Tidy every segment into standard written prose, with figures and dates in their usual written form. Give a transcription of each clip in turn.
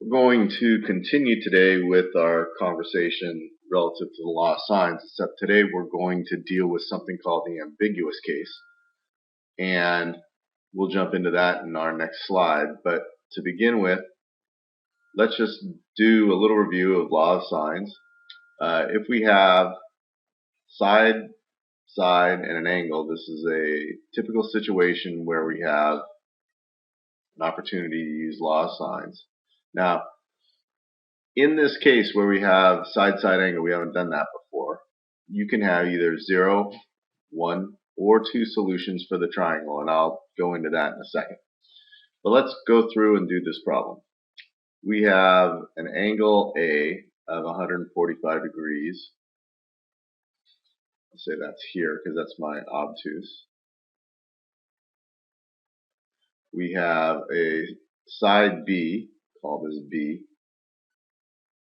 We're going to continue today with our conversation relative to the law of signs, except today we're going to deal with something called the ambiguous case. And we'll jump into that in our next slide. But to begin with, let's just do a little review of law of signs. If we have side, side, and an angle, this is a typical situation where we have an opportunity to use law of signs. Now, in this case where we have side-side angle, we haven't done that before, you can have either 0, 1, or 2 solutions for the triangle, and I'll go into that in a second. But let's go through and do this problem. We have an angle A of 145 degrees. I'll say that's here because that's my obtuse. We have a side B, call this B,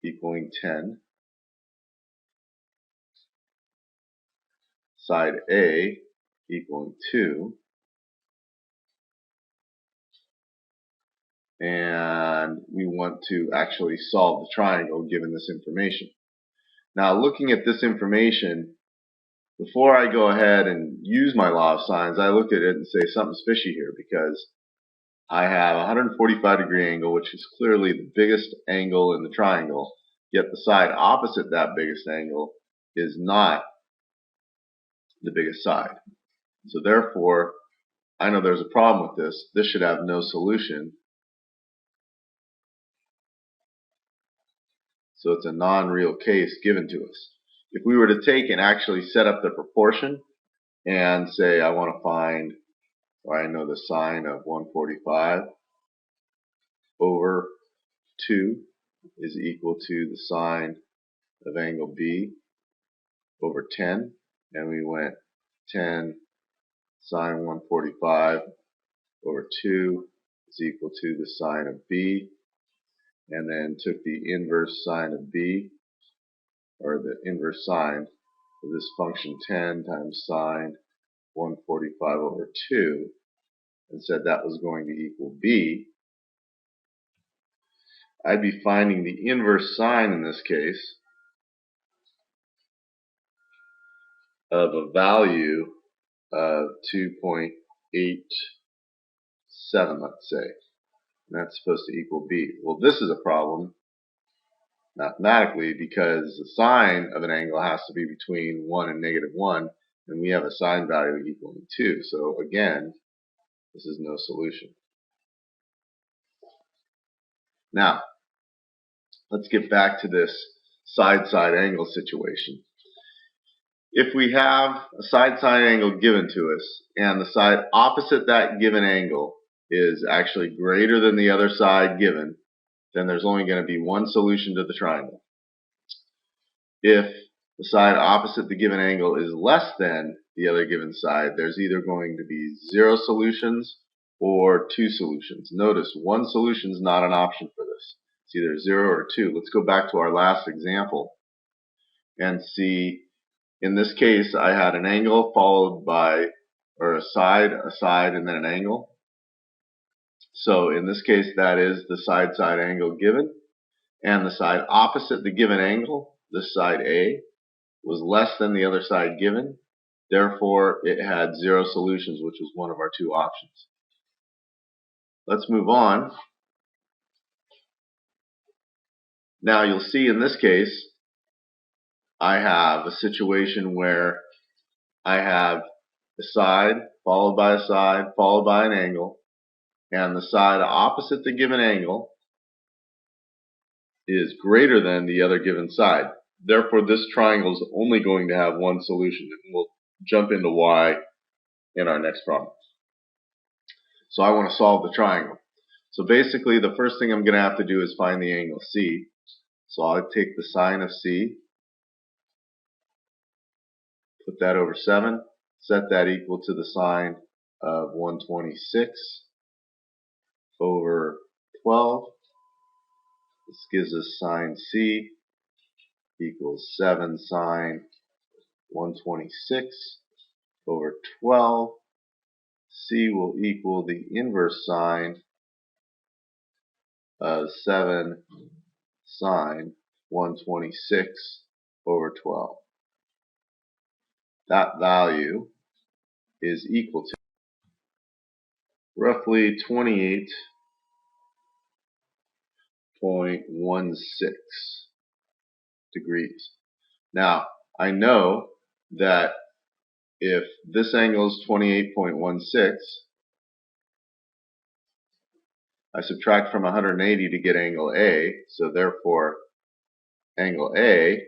equaling 10. Side A equaling 2. And we want to actually solve the triangle given this information. Now, looking at this information, before I go ahead and use my law of signs, I look at it and say something's fishy here, because I have a 145 degree angle, which is clearly the biggest angle in the triangle, yet the side opposite that biggest angle is not the biggest side. So therefore, I know there's a problem with this. This should have no solution. So it's a non-real case given to us. If we were to take and actually set up the proportion and say I want to find, or I know the sine of 145 over 2 is equal to the sine of angle B over 10, and we went 10 sine 145 over 2 is equal to the sine of B, and then took the inverse sine of B, or the inverse sine of this function 10 times sine 145 over 2, and said that was going to equal B, I'd be finding the inverse sine in this case of a value of 2.87, let's say. And that's supposed to equal B. Well, this is a problem mathematically, because the sine of an angle has to be between 1 and -1, and we have a sine value equaling 2. So again, this is no solution. Now, let's get back to this side-side angle situation. If we have a side-side angle given to us, and the side opposite that given angle is actually greater than the other side given, then there's only going to be one solution to the triangle. If the side opposite the given angle is less than the other given side, there's either going to be 0 solutions or 2 solutions. Notice one solution is not an option for this. It's either 0 or 2. Let's go back to our last example and see. In this case, I had an angle followed by, or a side, and then an angle. So in this case, that is the side-side angle given. And the side opposite the given angle, this side A, was less than the other side given. Therefore, it had 0 solutions, which was one of our 2 options. Let's move on. Now you'll see in this case, I have a situation where I have a side followed by a side followed by an angle, and the side opposite the given angle is greater than the other given side. Therefore, this triangle is only going to have one solution, and we'll jump into why in our next problem. So I want to solve the triangle. So basically, the first thing I'm going to have to do is find the angle C. So I'll take the sine of C, put that over 7, set that equal to the sine of 126 over 12. This gives us sine C equals 7 sine 126 over 12. C will equal the inverse sine of 7 sine 126 over 12. That value is equal to roughly 28.16 degrees. Now, I know that if this angle is 28.16, I subtract from 180 to get angle A, so therefore angle A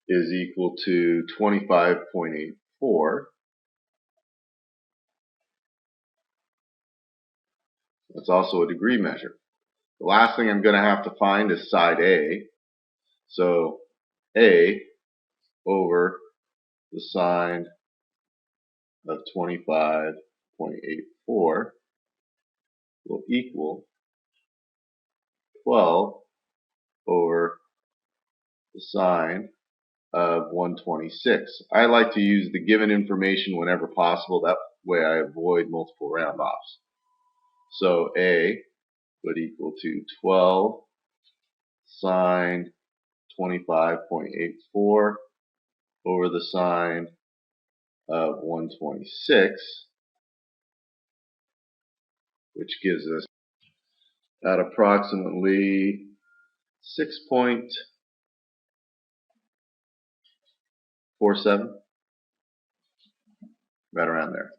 is equal to 25.84. That's also a degree measure. The last thing I'm going to have to find is side A. So A over the sine of 25.84 will equal 12 over the sine of 126. I like to use the given information whenever possible. That way I avoid multiple round-offs. So A would equal to 12 sine 25.84 over the sine of 126, which gives us at approximately 6.47, right around there.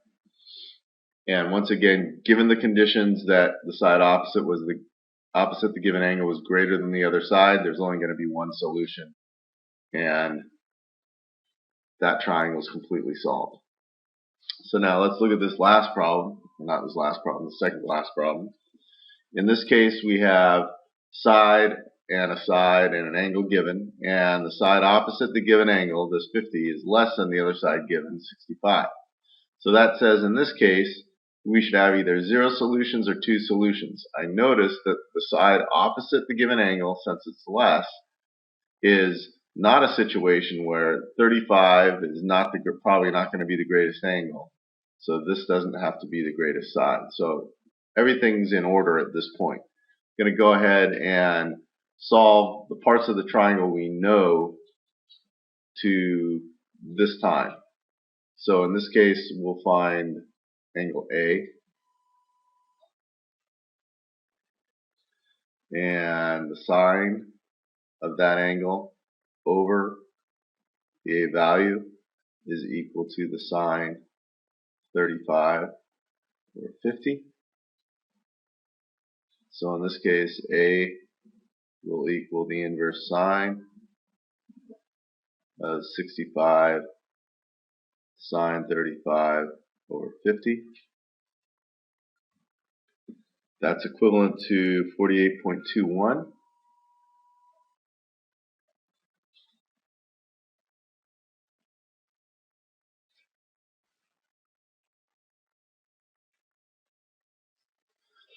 And once again, given the conditions that the side opposite the given angle was greater than the other side, there's only going to be one solution, and that triangle is completely solved. So now let's look at this last problem, not this last problem, the second last problem. In this case, we have side and an angle given, and the side opposite the given angle, this 50, is less than the other side given, 65. So that says in this case, we should have either 0 solutions or 2 solutions. I notice that the side opposite the given angle, since it's less, is not a situation where 35 is probably not going to be the greatest angle. So this doesn't have to be the greatest side. So everything's in order at this point. I'm going to go ahead and solve the parts of the triangle we know to this time. So in this case, we'll find angle A, and the sine of that angle over the A value is equal to the sine 35 over 50. So in this case, A will equal the inverse sine of 65 sine 35 over 50. That's equivalent to 48.21.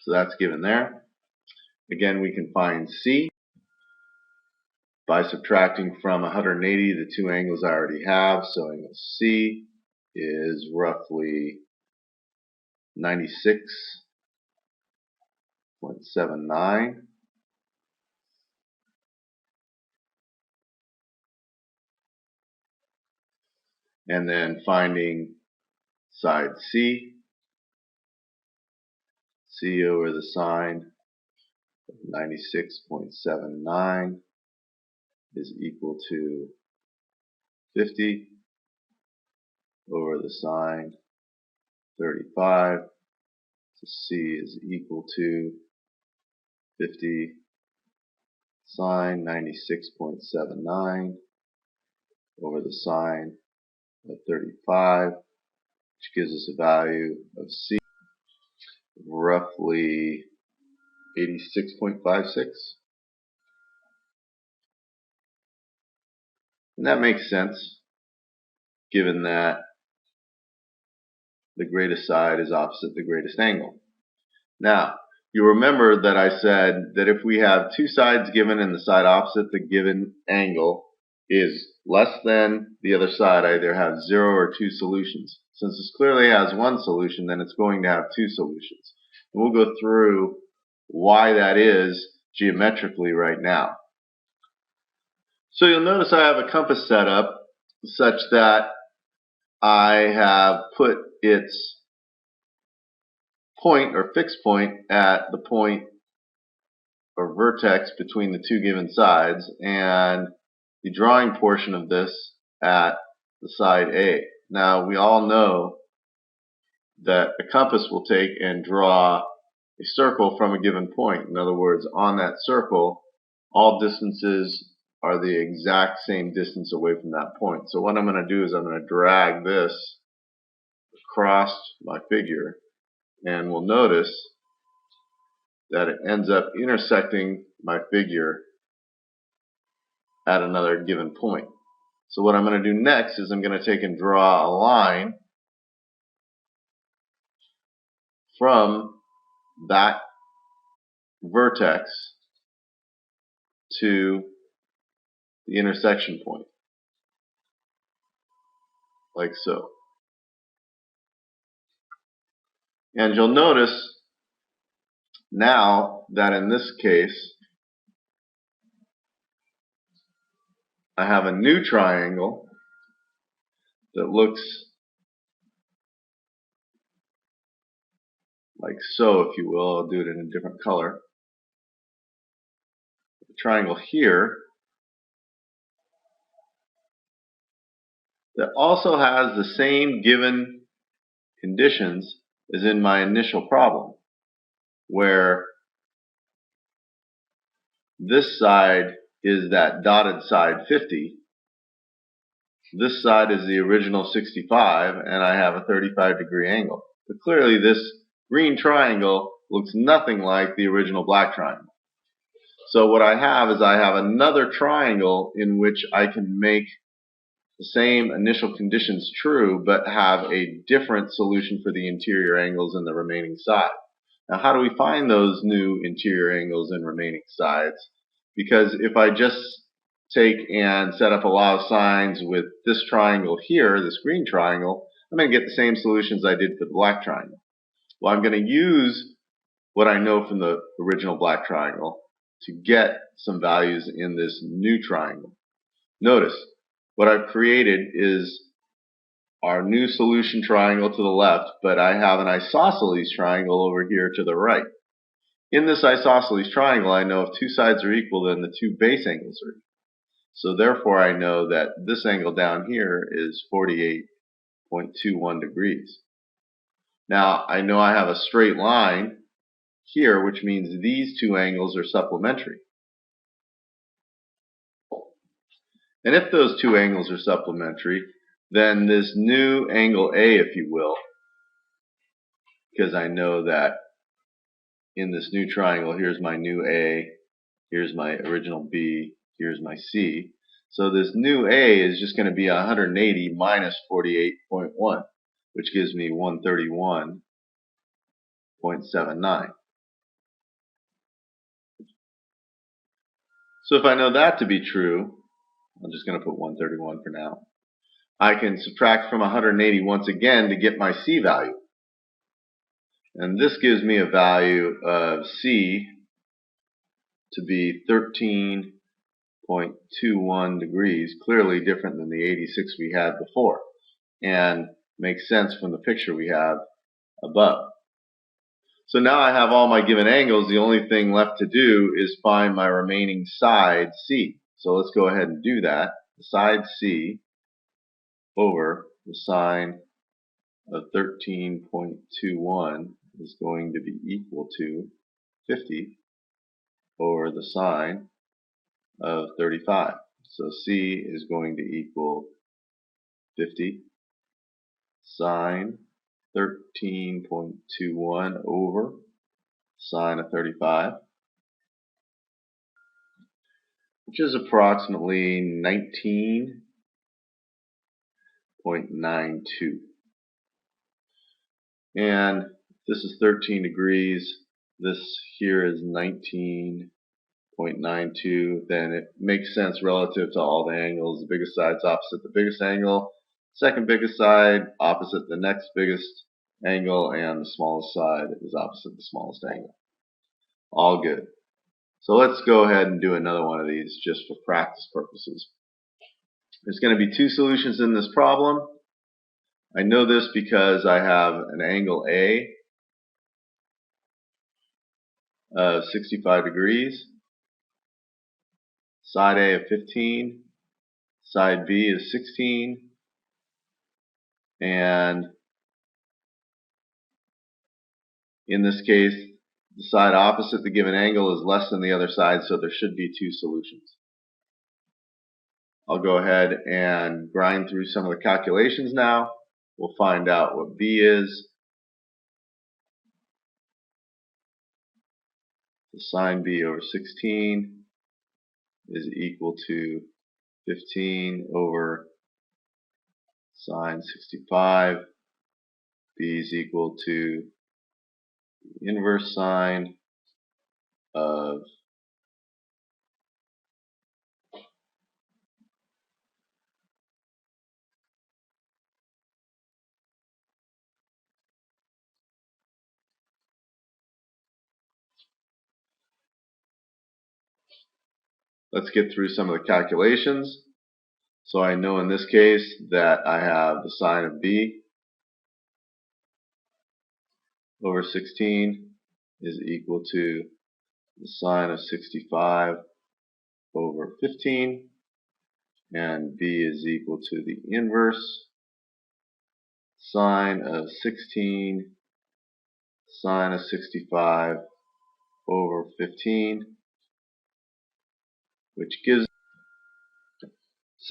So that's given there. Again, we can find C by subtracting from 180 the two angles I already have. So angle C is roughly 96.79. And then finding side C, C over the sine of 96.79 is equal to 50 over the sine 35. So C is equal to 50 sine 96.79 over the sine of 35, which gives us a value of C roughly 86.56. And that makes sense, given that the greatest side is opposite the greatest angle. Now, you remember that I said that if we have two sides given and the side opposite the given angle is less than the other side, I either have 0 or 2 solutions. Since this clearly has one solution, then it's going to have 2 solutions. And we'll go through why that is geometrically right now. So you'll notice I have a compass set up such that I have put its point or fixed point at the point or vertex between the two given sides, and the drawing portion of this at the side A. Now we all know that a compass will take and draw a circle from a given point. In other words, on that circle, all distances are the exact same distance away from that point. So what I'm going to do is I'm going to drag this across my figure, and we'll notice that it ends up intersecting my figure at another given point. So what I'm going to do next is I'm going to take and draw a line from that vertex to the intersection point, like so. And you'll notice now that in this case I have a new triangle that looks like so, if you will. I'll do it in a different color. The triangle here that also has the same given conditions as in my initial problem, where this side is that dotted side 50, this side is the original 65, and I have a 35-degree angle. But clearly this green triangle looks nothing like the original black triangle. So what I have is I have another triangle in which I can make the same initial conditions true, but have a different solution for the interior angles in the remaining side. Now, how do we find those new interior angles and remaining sides? Because if I just take and set up a lot of signs with this triangle here, this green triangle, I'm going to get the same solutions I did for the black triangle. Well, I'm going to use what I know from the original black triangle to get some values in this new triangle. Notice, what I've created is our new solution triangle to the left, but I have an isosceles triangle over here to the right. In this isosceles triangle, I know if two sides are equal, then the two base angles are equal. So therefore, I know that this angle down here is 48.21 degrees. Now, I know I have a straight line here, which means these two angles are supplementary. And if those two angles are supplementary, then this new angle A, if you will, because I know that in this new triangle, here's my new A, here's my original B, here's my C. So this new A is just going to be 180 minus 48.1, which gives me 131.79. So if I know that to be true, I'm just going to put 131 for now. I can subtract from 180 once again to get my C value. And this gives me a value of C to be 13.21 degrees, clearly different than the 86 we had before, and makes sense from the picture we have above. So now I have all my given angles. The only thing left to do is find my remaining side C. So let's go ahead and do that. The side C over the sine of 13.21 is going to be equal to 50 over the sine of 35. So C is going to equal 50 sine 13.21 over sine of 35, which is approximately 19.92. And this is 13 degrees, this here is 19.92, then it makes sense relative to all the angles. The biggest side's opposite the biggest angle, second biggest side opposite the next biggest angle, and the smallest side is opposite the smallest angle. All good. So let's go ahead and do another one of these just for practice purposes. There's going to be two solutions in this problem. I know this because I have an angle A of 65 degrees, side A of 15, side B is 16, and in this case, the side opposite the given angle is less than the other side, so there should be two solutions. I'll go ahead and grind through some of the calculations now. We'll find out what B is. So sine B over 16 is equal to 15 over sine 65. B is equal to the inverse sine of let's get through some of the calculations. So I know in this case that I have the sine of B over 16 is equal to the sine of 65 over 15, and B is equal to the inverse sine of 16 sine of 65 over 15, which gives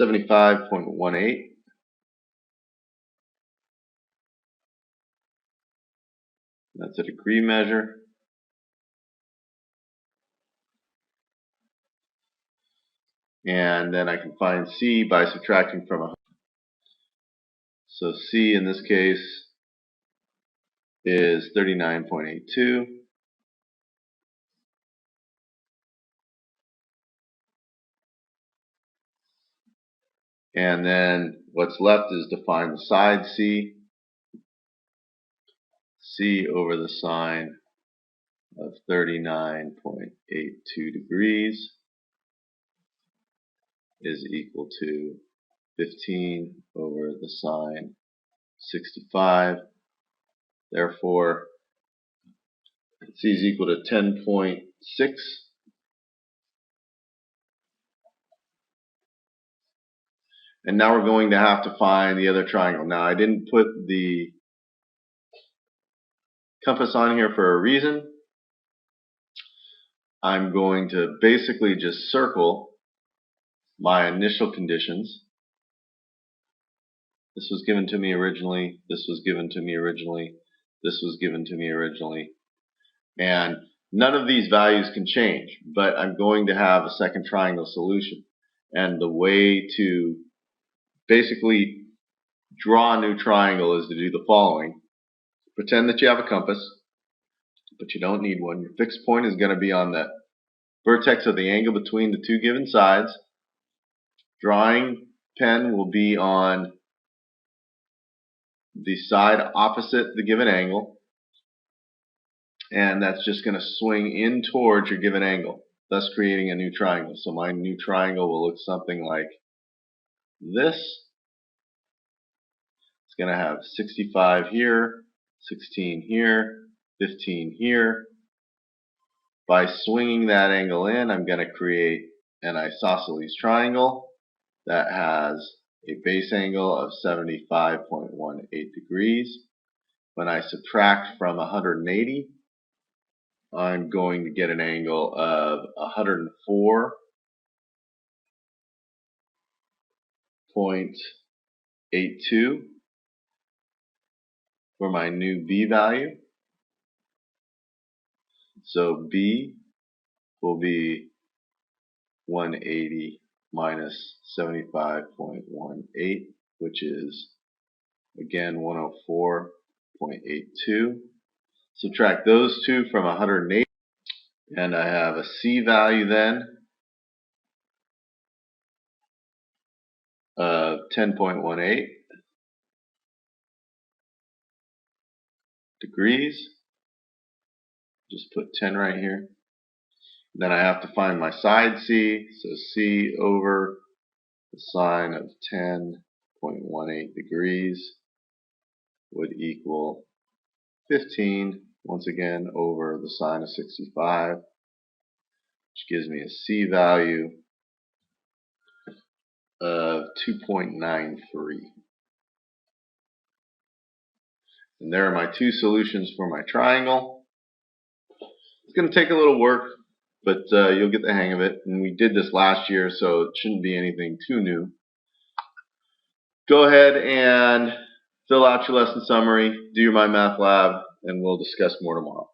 75.18. That's a degree measure. And then I can find C by subtracting from 100. So C in this case is 39.82. And then what's left is to find the side C. C over the sine of 39.82 degrees is equal to 15 over the sine 65. Therefore, C is equal to 10.6. And now we're going to have to find the other triangle. Now I didn't put the compass on here for a reason. I'm going to basically just circle my initial conditions. This was given to me originally, this was given to me originally, this was given to me originally. And none of these values can change, but I'm going to have a second triangle solution. And the way to basically draw a new triangle is to do the following. Pretend that you have a compass, but you don't need one. Your fixed point is going to be on the vertex of the angle between the two given sides. Drawing pen will be on the side opposite the given angle, and that's just going to swing in towards your given angle, thus creating a new triangle. So my new triangle will look something like this. It's going to have 65 here, 16 here, 15 here. By swinging that angle in, I'm going to create an isosceles triangle that has a base angle of 75.18 degrees. When I subtract from 180, I'm going to get an angle of 104.82 for my new B value. So B will be 180 minus 75.18, which is again 104.82. Subtract those two from 180, and I have a C value then of 10.18 degrees. Just put 10 right here. Then I have to find my side C, so C over the sine of 10.18 degrees would equal 15, once again, over the sine of 65, which gives me a C value of 2.93. And there are my two solutions for my triangle. It's going to take a little work, but you'll get the hang of it. And we did this last year, so it shouldn't be anything too new. Go ahead and fill out your lesson summary, do your Mind Math Lab, and we'll discuss more tomorrow.